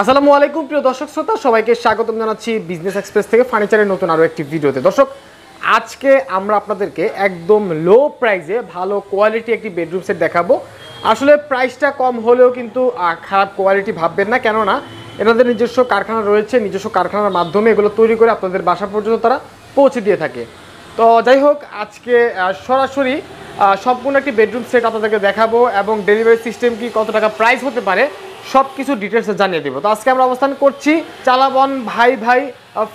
আসসালামু আলাইকুম প্রিয় দর্শক শ্রোতা, সবাইকে স্বাগতম জানাচ্ছি বিজনেস এক্সপ্রেস থেকে ফার্নিচারের নতুন আরও একটি ভিডিওতে। দর্শক, আজকে আমরা আপনাদেরকে একদম লো প্রাইসে ভালো কোয়ালিটি একটি বেডরুম সেট দেখাবো। আসলে প্রাইসটা কম হলেও কিন্তু খারাপ কোয়ালিটি ভাববেন না, কেননা এনাদের নিজস্ব কারখানা রয়েছে, নিজস্ব কারখানার মাধ্যমে এগুলো তৈরি করে আপনাদের বাসা পর্যন্ত তারা পৌঁছে দিয়ে থাকে। তো যাই হোক, আজকে সরাসরি সম্পূর্ণ একটি বেডরুম সেট আপনাদেরকে দেখাবো এবং ডেলিভারি সিস্টেম কি, কত টাকা প্রাইস হতে পারে, সব কিছু ডিটেলসে জানিয়ে দেবো। তো আজকে আমরা অবস্থান করছি চালাবন ভাই ভাই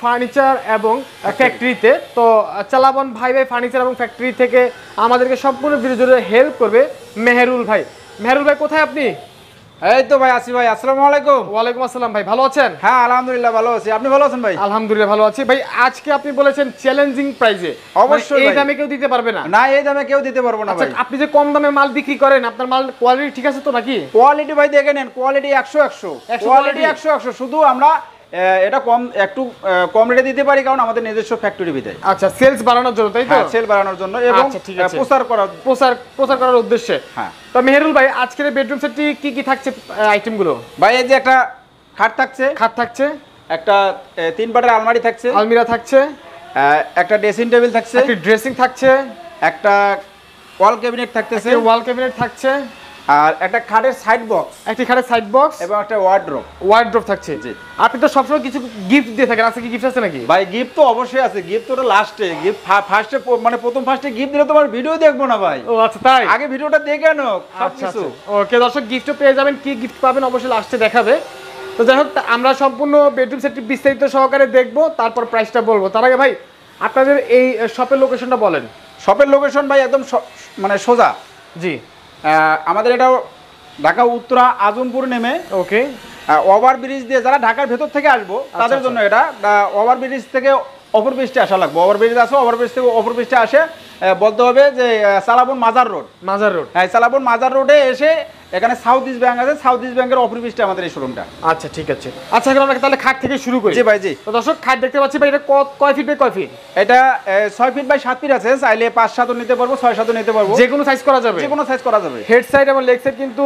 ফার্নিচার এবং ফ্যাক্টরিতে। তো চালাবন ভাই ভাই ফার্নিচার এবং ফ্যাক্টরি থেকে আমাদেরকে সম্পূর্ণ ভিডিও জুড়ে হেল্প করবে মেহেরুল ভাই। মেহেরুল ভাই, কোথায় আপনি? এই তো ভাই আছি ভাই। আসসালামু আলাইকুম। ওয়ালাইকুম আসসালাম ভাই, ভালো আছেন? হ্যাঁ আলহামদুলিল্লাহ ভালো আছি, আপনি ভালো আছেন ভাই? আলহামদুলিল্লাহ ভালো আছি ভাই। আজকে আপনি বলেছেন চ্যালেঞ্জিং প্রাইসে, অবশ্যই এই দামে কেউ দিতে পারবে না? না, এই দামে কেউ দিতে পারবো না ভাই। আপনি যে কম দামে মাল বিক্রি করেন, আপনার মাল কোয়ালিটি ঠিক আছে তো নাকি? কোয়ালিটি ভাই দেখে নেন, কোয়ালিটি 100 কোয়ালিটি 100। শুধু আমরা এটা একটু কম রেটে দিতে পারি কারণ আমাদের নিজস্ব ফ্যাক্টরি বিদায়। আচ্ছা, সেলস বাড়ানোর জন্য, তাই তো? হ্যাঁ, সেল বাড়ানোর জন্য এবং প্রচার করার উদ্দেশ্যে। হ্যাঁ। তো মেহেরুল ভাই, আজকের বেডরুম সেটটি কি কি থাকছে আইটেমগুলো? ভাই এই যে একটা খাট থাকছে, একটা 3 পাটের আলমারি থাকছে, আলমিরা থাকছে, একটা ড্রেসিং টেবিল থাকছে, একটা ড্রেসিং থাকছে, একটা ওয়াল ক্যাবিনেট থাকতেছে, ওয়াল ক্যাবিনেট থাকছে, আর একটা খাটের সাইড বক্স, এবং একটা ওয়ার্ড্রপ থাকছে। জি, আপনি তো সবসময় কিছু গিফট দিয়ে থাকেন, আজকে কি গিফট আছে নাকি? ভাই গিফট তো অবশ্যই আছে, গিফট তো লাস্টে, গিফট ফার্স্টে মানে প্রথম ফার্স্টে গিফট দিলে তোমার ভিডিও দেখবো না ভাই। ও আচ্ছা, তাই? আগে ভিডিওটা দেখে নাও সবকিছু। ওকে দর্শক, গিফটও পেয়ে যাবেন, কি গিফট পাবেন অবশ্যই লাস্টে দেখাবে। তো যাই হোক, আমরা সম্পূর্ণ বেডরুম সেটটি বিস্তারিত সহকারে দেখবো, তারপর প্রাইসটা বলবো। তার আগে ভাই, আপনাদের এই শপের লোকেশনটা বলেন। শপের লোকেশন ভাই একদম মানে সোজা। জি, আমাদের এটা ঢাকা উত্তরা আজমপুর নেমে, ওকে, ওভার ব্রিজ দিয়ে যারা ঢাকার ভেতর থেকে আসবো তাদের জন্য এটা ওভার ব্রিজ থেকে অপর ব্রিজে আসা লাগবে। ওভার ব্রিজ আসো, ওভার ব্রিজ থেকে অপর ব্রিজে আসে বলতে হবে যে চালাবন মাজার রোড। হ্যাঁ, চালাবন মাজার রোডে এসে এখানে সাউথ ইস্ট ব্যাংক আছে, সাউথ ইস্ট ব্যাংকের অপর ব্রিজটা আমাদের এই শোরুমটা। আচ্ছা, ঠিক আছে। আচ্ছা, এখন আমরা তাহলে খাট থেকে শুরু করি। জি ভাই, জি। তো দর্শক, খাট দেখতে পাচ্ছি ভাই, এটা কয় ফিট বাই কয় ফিট? এটা 6 ফিট বাই 7 ফিট আছে, চাইলে 5-7 নিতে পারবো, 6-7 নিতে পারবো, যে কোনো সাইজ করা যাবে, হেড সাইড এবং লেগ সাইড কিন্তু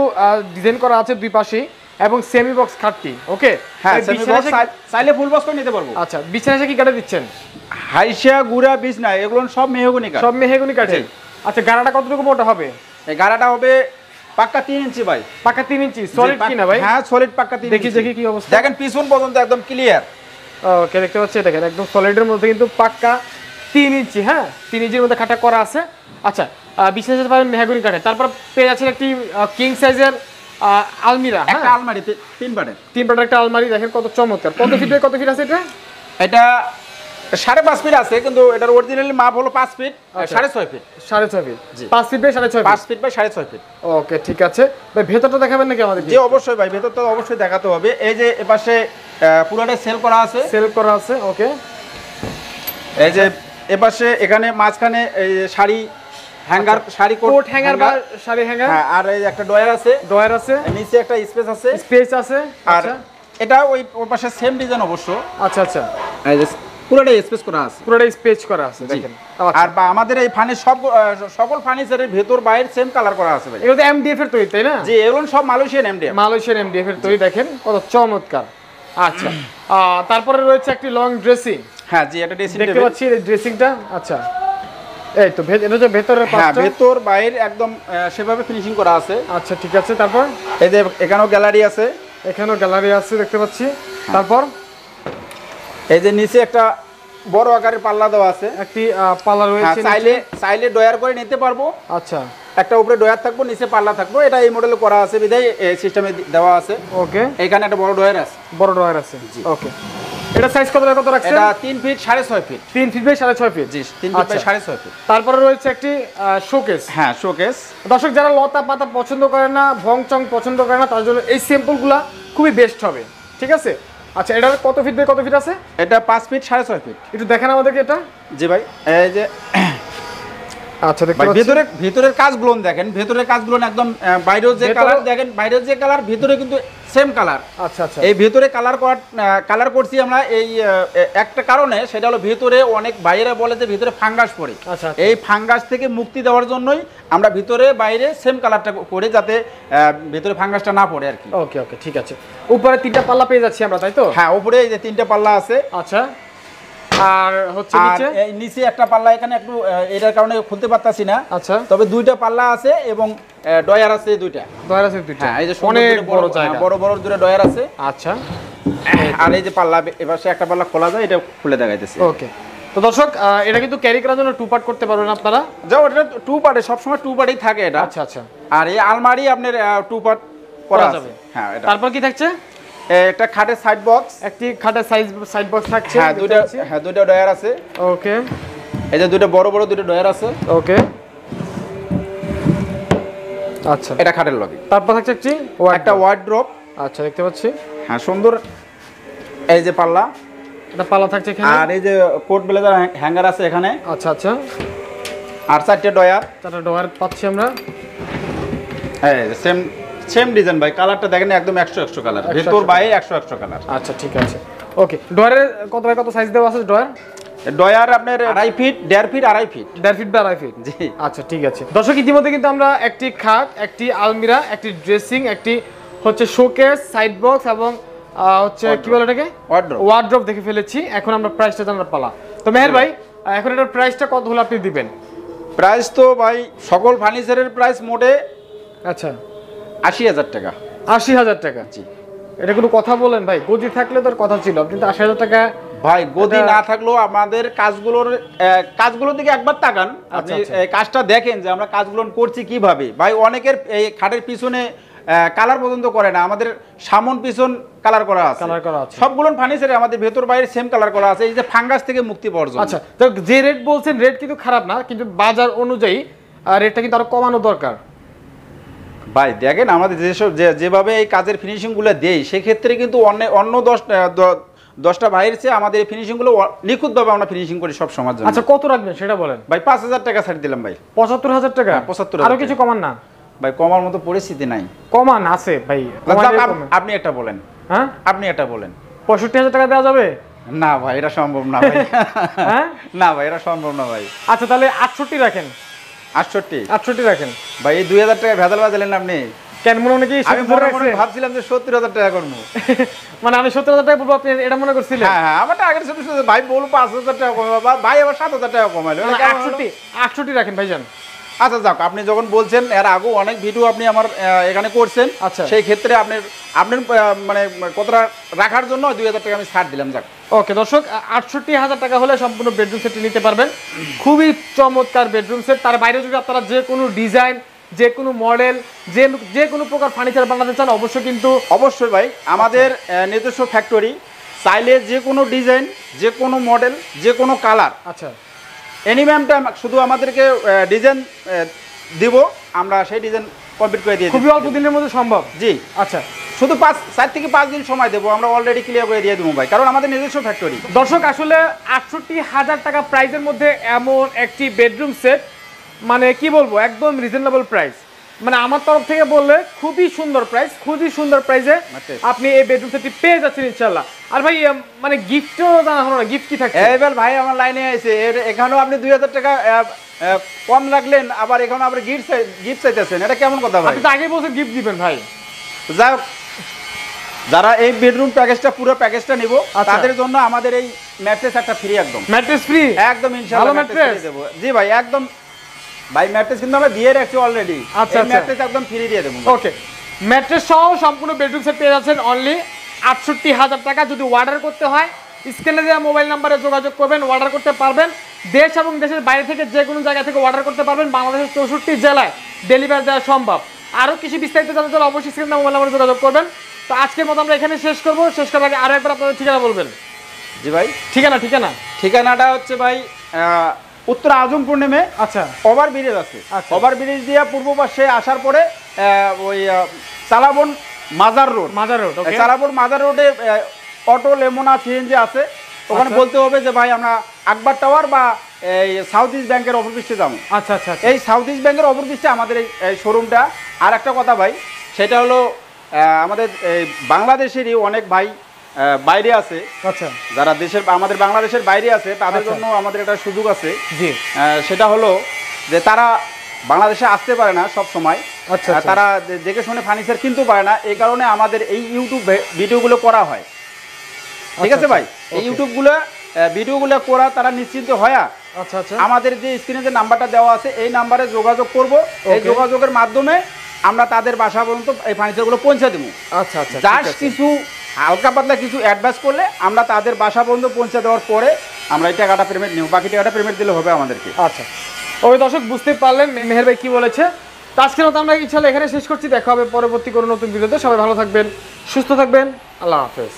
ডিজাইন করা আছে দুই পাশেই, এবং সেমি বক্স খাটটি। ওকে, হ্যাঁ, সেমি বক্স চাইলে ফুল বক্স করে নিতে পারবো। আচ্ছা, বিছানা কি কাটে দিচ্ছেন? হাইসা গুড়া বিছনা এগুলো সব মেহগনি কাঠে। আচ্ছা, গাড়াটা কতটুকু মোটা হবে? এই গাড়াটা হবে পাক্কা 3 ইঞ্চি ভাই। পাক্কা 3 ইঞ্চি সলিড কি না ভাই? হ্যাঁ, সলিড পাক্কা 3 ইঞ্চি। দেখি কি অবস্থা, দেখেন পিছন পর্যন্ত একদম ক্লিয়ার। ওকে, দেখতে পাচ্ছি, দেখেন একদম সলিডের মধ্যে কিন্তু পাক্কা 3 ইঞ্চি। হ্যাঁ, 3 ইঞ্চির মধ্যে খাটা করা আছে। আচ্ছা, বিছানা পাবেন মেহগনি কাঠে। তারপর পেয়ে যাচ্ছেন একটি কিং সাইজের আলমিরা, একটা আলমারি 3 পাটের একটা আলমারি। দেখেন কত চমৎকার। কত ফিট বাই কত ফিট আছে এটা? এটা 5.5 ফিট আছে, কিন্তু এটার অরিজিনাল মাপ হলো 5 feet 6.5 feet. 6.5 feet, 5 feet by 6.5 5 feet by 6.5 feet. Okay, ঠিক আছে ভাই। ভেতরটা দেখাবেন নাকি আমাদের? জি অবশ্যই ভাই, ভেতরটা অবশ্যই দেখাতে হবে। এই যে এপাশে পুরোটা সেল করা আছে। ওকে, এই যে এপাশে এখানে মাঝখানে এই sari hanger, sari coat hanger বা শাড়ি হ্যাঙ্গার, হ্যাঁ, আর এই একটা ডয়ার আছে, নিচে একটা স্পেস আছে। আর এটা ওই পাশে সেম ডিজাইন অবশ্য। আচ্ছা, এই যে পুরোটা স্পেস করা আছে দেখেন। আর আমাদের এই সকল ফার্নিচারের ভেতর বাইরে সেম কালার করা আছে ভাই। এগুলো তো এমডিএফ এর তৈরি, তাই না? জি, এগুলো সব মালয়েশিয়ান এমডিএফ এর তৈরি। দেখেন কত চমৎকার। আচ্ছা, তারপরে রয়েছে একটি লং ড্রেসিং। হ্যাঁ জি, এটা ড্রেসিং দেখতে পাচ্ছি এই ড্রেসিংটা। আচ্ছা, এই তো এটা হচ্ছে ভেতরের পাশটা। হ্যাঁ, ভেতর বাইরে একদম সেভাবে ফিনিশিং করা আছে। আচ্ছা, ঠিক আছে। তারপর এই যে এখানেও গ্যালারি আছে, দেখতে পাচ্ছি। তারপর এই যে নিচে একটা বড় আকারের পাল্লা দেওয়া আছে, একটি পাল্লা রয়েছে, চাইলে ডয়ার করে নিতে পারবো। আচ্ছা, একটা উপরে ডয়ার থাকবো, নিচে পাল্লা থাকবো। এটা এই মডেলে করা আছে বিধায় এই সিস্টেমে দেওয়া আছে। ওকে, এখানে একটা বড় ডয়ার আছে। জি, ওকে। এটা সাইজ কত রাখছেন? এটা 3 feet 6.5 feet. 3 feet by 6.5 feet. জি, 3 ফিট বাই 6.5 ফিট। তারপরে রয়েছে একটি শোকেস। হ্যাঁ, শোকেস। দর্শক, যারা লতা পাতা পছন্দ করে না, ভং চং পছন্দ করে না, তার জন্য এই স্যাম্পলগুলা খুবই বেস্ট হবে। ঠিক আছে। আচ্ছা, এটা কত ফিট বাই কত ফিট আছে? এটা 5 ফিট 6.5 ফিট। একটু দেখেন আমাদেরকে এটা। জি ভাই, এই যে আচ্ছা দেখতে ভাই পাচ্ছি ভিতরের কাজগুলো দেখেন, ভিতরের কাজগুলো একদম বাইরেও যে কালার দেখেন, বাইরের যে কালার ভিতরে কিন্তু সেম কালার। আচ্ছা আচ্ছা এই ভিতরে কালার করছি আমরা এই একটা কারণে, সেটা হলো ভিতরে অনেক বাইরে বলে যে ভিতরে ফাঙ্গাস পড়ে। আচ্ছা এই ফাঙ্গাস থেকে মুক্তি দেওয়ার জন্যই আমরা ভিতরে বাইরে সেম কালারটা করে, যাতে ভিতরে ফাঙ্গাসটা না পড়ে আর কি। ওকে ওকে ঠিক আছে। উপরে 3টা পাল্লা পেয়ে যাচ্ছি আমরা, তাই তো? হ্যাঁ, উপরে এই যে 3টা পাল্লা আছে। আচ্ছা, আর হচ্ছে নিচে এই নিচে একটা পাল্লা, এখানে একটু এটার কারণে খুলতে পারতাছি না। আচ্ছা, তবে 2টা পাল্লা আছে এবং ডয়ার আছে 2টা। ডয়ার আছে 2টা। হ্যাঁ, এই যে অনেক বড় জায়গা, বড় বড় দুটো ডয়ার আছে। আচ্ছা, আর এই যে পাল্লা, এবার সে একটা পাল্লা খোলা যায়, এটা খুলে দেখাইতেছে। ওকে। তো দর্শক এটা কিন্তু ক্যারি করার জন্য 2 পার্ট করতে পারবেন আপনারা। যাও, এটা 2 পার্টে সবসময় 2 পার্টেই থাকে এটা। আচ্ছা আচ্ছা। আর এই আলমারি আপনার 2 পার্ট করা যাবে। হ্যাঁ, এটা তারপর কি থাকছে? একটা খাটের সাইড বক্স, একটি খাটের সাইড বক্স থাকছে। হ্যাঁ, 2টা ডয়ার আছে। ওকে, এই যে 2টা বড় বড় 2টা ডয়ার আছে। ওকে, আচ্ছা, এটা খাটের লবি। তারপর থাকছে একটা ওয়ার্ড্রপ। আচ্ছা, দেখতে পাচ্ছি। হ্যাঁ, সুন্দর। এই যে পাল্লা, এটা পাল্লা থাকছে এখানে। আর এই যে কোট ব্লেজার হ্যাঙ্গার আছে এখানে। আচ্ছা আচ্ছা। আর 4টা ডয়ার। 4টা ডয়ার পাচ্ছি আমরা। এই সেম ডিজাইন ভাই, কালারটা দেখেন একদম 100 কালার, ভিতর বাইরে 100 কালার। আচ্ছা ঠিক আছে। ওকে, ডয়ারের কত বাই কত সাইজ দেওয়া আছে? ডয়ার আপনার 2.5 ফিট, 1.5 ফিট, 2.5 ফিট, 1.5 ফিট বা 2.5 ফিট। জি, আচ্ছা ঠিক আছে। দর্শক ইতিমধ্যে কিন্তু আমরা একটি খাট, একটি আলমিরা, একটি ড্রেসিং, একটি হচ্ছে শোকেস, সাইড বক্স এবং হচ্ছে কি বলে এটাকে ওয়ার্ড্রপ দেখে ফেলেছি। এখন আমরা প্রাইসটা জানার পালা। তো মেহের ভাই, এখন এটার প্রাইসটা কত হলে আপনি দিবেন? প্রাইস তো ভাই সকল ফার্নিচারের প্রাইস মোটে আচ্ছা 80,000 টাকা। 80,000 টাকা? জি। এটা কোনো কথা বলেন ভাই, গদি থাকলে তোর কথা ছিল, কিন্তু 80,000 টাকা। ভাই গদি না থাকলেও আমাদের কাজগুলোর দিকে একবার তাকান, আপনি কাজটা দেখেন যে আমরা কাজগুলো করছি কিভাবে। ভাই অনেকের এই খাটের পিছনে কালার পর্যন্ত করে না, আমাদের সামন পিছন কালার করা আছে। সবগুলো ফার্নিচারে আমাদের ভেতর বাইরে সেম কালার করা আছে, এই যে ফাঙ্গাস থেকে মুক্তি পাওয়ার জন্য। আচ্ছা, তো যে রেট বলছেন, রেট কিন্তু খারাপ না, কিন্তু বাজার অনুযায়ী রেটটা কিন্তু আরো কমানো দরকার। ভাই দেখেন আমাদের যেভাবে এই কাজের ফিনিশিংগুলো দেই, সেক্ষেত্রে কিন্তু অন্য 10টা ভাইয়ের চেয়ে আমাদের এই ফিনিশিংগুলো নিখুঁতভাবে আমরা ফিনিশিং করি সব সময়ের জন্য। আচ্ছা, কত রাখবেন সেটা বলেন ভাই। 5,000 টাকা ছাড় দিলাম ভাই। 75,000 টাকা? 75,000। আরো কিছু কমান না ভাই? কমার মতো পরিস্থিতি নাই। কমান আছে ভাই, আপনি একটা বলেন। হ্যাঁ, আপনি একটা বলেন। 65,000 টাকা দেওয়া যাবে? না ভাই, এটা সম্ভব না ভাই। হ্যাঁ, না ভাই, এটা সম্ভব না ভাই। আচ্ছা, তাহলে 68 রাখেন। 68 রাখেন ভাই। এই 2,000 টাকা ভেজাল বাজালেন আপনি। কেন মনে নাকি? আমি মনে ভাবছিলাম যে 70,000 টাকা করবো। মানে আমি 70,000 টাকা বলবো, আপনি এটা মনে করছিলেন? হ্যাঁ হ্যাঁ, আমার আগের সাথে ভাই বলবো 5,000 টাকা কমাবো, ভাই আবার 7,000 টাকা কমাইলো। 68 রাখেন ভাইজান। আচ্ছা যাক, আপনি যখন বলছেন, এর আগেও অনেক ভিডিও আপনি আমার এখানে করছেন। আচ্ছা, সেই ক্ষেত্রে আপনার মানে কতটা রাখার জন্য 2,000 টাকা আমি ছাড় দিলাম। যাক, ওকে দর্শক, 68,000 টাকা হলে সম্পূর্ণ বেডরুম সেটটি নিতে পারবেন। খুবই চমৎকার বেডরুম সেট। তার বাইরে যদি আপনারা যে কোনো ডিজাইন, যে কোনো মডেল, যে কোনো প্রকার ফার্নিচার বানাতে চান, অবশ্যই ভাই আমাদের নিজস্ব ফ্যাক্টরি। চাইলে যে কোনো ডিজাইন, যে কোনো মডেল, যে কোনো কালার, আচ্ছা এনি টাইম শুধু আমাদেরকে ডিজাইন দিব, আমরা সেই ডিজাইন কমপ্লিট করে দিয়ে দিই। খুবই অল্প দিনের মধ্যে সম্ভব? জি। আচ্ছা, শুধু 4 থেকে 5 দিন সময় দেবো, আমরা অলরেডি ক্লিয়ার করে দিয়ে দেবো ভাই, কারণ আমাদের নিজস্ব ফ্যাক্টরি। দর্শক আসলে 68,000 টাকা প্রাইসের মধ্যে এমন একটি বেডরুম সেট, মানে কি বলবো, একদম রিজনেবল প্রাইস। মানে আমার তরফ থেকে বললে খুবই সুন্দর প্রাইস, খুবই সুন্দর প্রাইসে আপনি এই বেডরুম সেটটি পেয়ে যাচ্ছেন ইনশাআল্লাহ। আর ভাই মানে গিফটও জানা হলো না, গিফট কি থাকে? এবার ভাই আমার লাইনে আছে, এখানেও আপনি 2,000 টাকা কম রাখলেন, আবার এখানে আপনি গিফট চাইতেছেন, এটা কেমন কথা ভাই? আপনি তো আগেই বলছেন গিফট দিবেন ভাই। যাই হোক, যারা এই বেডরুম প্যাকেজটা পুরো প্যাকেজটা নিব, তাদের জন্য আমাদের এই ম্যাট্রেস একটা ফ্রি, একদম ম্যাট্রেস ফ্রি, একদম ইনশাআল্লাহ ম্যাট্রেস দেব। জি ভাই, একদম ভাই, ম্যাট্রেস কিন্তু আমরা দিয়ে রাখছি অলরেডি। আচ্ছা, ম্যাট্রেস একদম ফ্রি দিয়ে দেব। ওকে, ম্যাট্রেস সহ সম্পূর্ণ বেডরুম সেট পেয়ে যাচ্ছেন অনলি 68,000 টাকা। যদি অর্ডার করতে হয়, স্ক্রিনে দেওয়া মোবাইল নাম্বারে যোগাযোগ করবেন, অর্ডার করতে পারবেন। দেশ এবং দেশের বাইরে থেকে যে কোনো জায়গা থেকে অর্ডার করতে পারবেন। বাংলাদেশের 64 জেলায় ডেলিভারি দেওয়া সম্ভব। আরও কিছু বিস্তারিত জানতে চাইলে অবশ্যই স্ক্রিনে দেওয়া মোবাইল নাম্বারে যোগাযোগ করবেন। তো আজকের মতো আমরা এখানে শেষ করবো। শেষ করার আগে আরও একবার আপনাদের ঠিকানা বলবেন। জি ভাই, ঠিকানাটা হচ্ছে ভাই উত্তর আজমপুর নেমে, আচ্ছা ওভার ব্রিজ আছে, ওভার ব্রিজ দিয়ে পূর্ব পাশে আসার পরে ওই চালাবন মাজার রোড, চালাবন মাজার রোডে অটো লেমোনা সিএনজি আছে, ওখানে বলতে হবে যে ভাই আমরা আকবর টাওয়ার বা এই সাউথ ইস্ট ব্যাংকের অপরপৃষ্ঠে যাবো। আচ্ছা আচ্ছা। এই সাউথ ইস্ট ব্যাংকের অপরপৃষ্ঠে আমাদের এই শোরুমটা। আর একটা কথা ভাই, সেটা হলো আমাদের বাংলাদেশেরই অনেক ভাই বাইরে আছে। আচ্ছা। যারা আমাদের বাংলাদেশের বাইরে আছে তাদের জন্য আমাদের একটা সুযোগ আছে। জি। সেটা হলো যে তারা বাংলাদেশে আসতে পারে না সব সময়। আচ্ছা। তারা দেখে শুনে ফার্নিচার কিনতে পারে না, এই কারণে আমাদের এই ইউটিউব ভিডিওগুলো করা হয়। ঠিক আছে ভাই, এই ইউটিউবগুলো ভিডিওগুলো করা তারা নিশ্চিন্ত হয়। আচ্ছা আচ্ছা। আমাদের যে স্ক্রিনে যে নাম্বারটা দেওয়া আছে এই নাম্বারে যোগাযোগ করব। এই যোগাযোগের মাধ্যমে আমরা তাদের বাসা পর্যন্ত এই ফার্নিচারগুলো পৌঁছে দেবো। আচ্ছা আচ্ছা। জাস্ট কিছু হালকা পাতলা কিছু অ্যাডভান্স করলে আমরা তাদের বাসা পর্যন্ত পৌঁছে দেওয়ার পরে আমরা এই টাকাটা পেমেন্ট নেব, বাকি টাকাটা পেমেন্ট দিলে হবে আমাদেরকে। আচ্ছা, ওই দর্শক বুঝতে পারলেন মেহের ভাই কি বলেছে। তো আজকের মতো আমরা ইনশাআল্লাহ এখানে শেষ করছি। দেখা হবে পরবর্তী কোনো নতুন ভিডিওতে। সবাই ভালো থাকবেন, সুস্থ থাকবেন, আল্লাহ হাফেজ।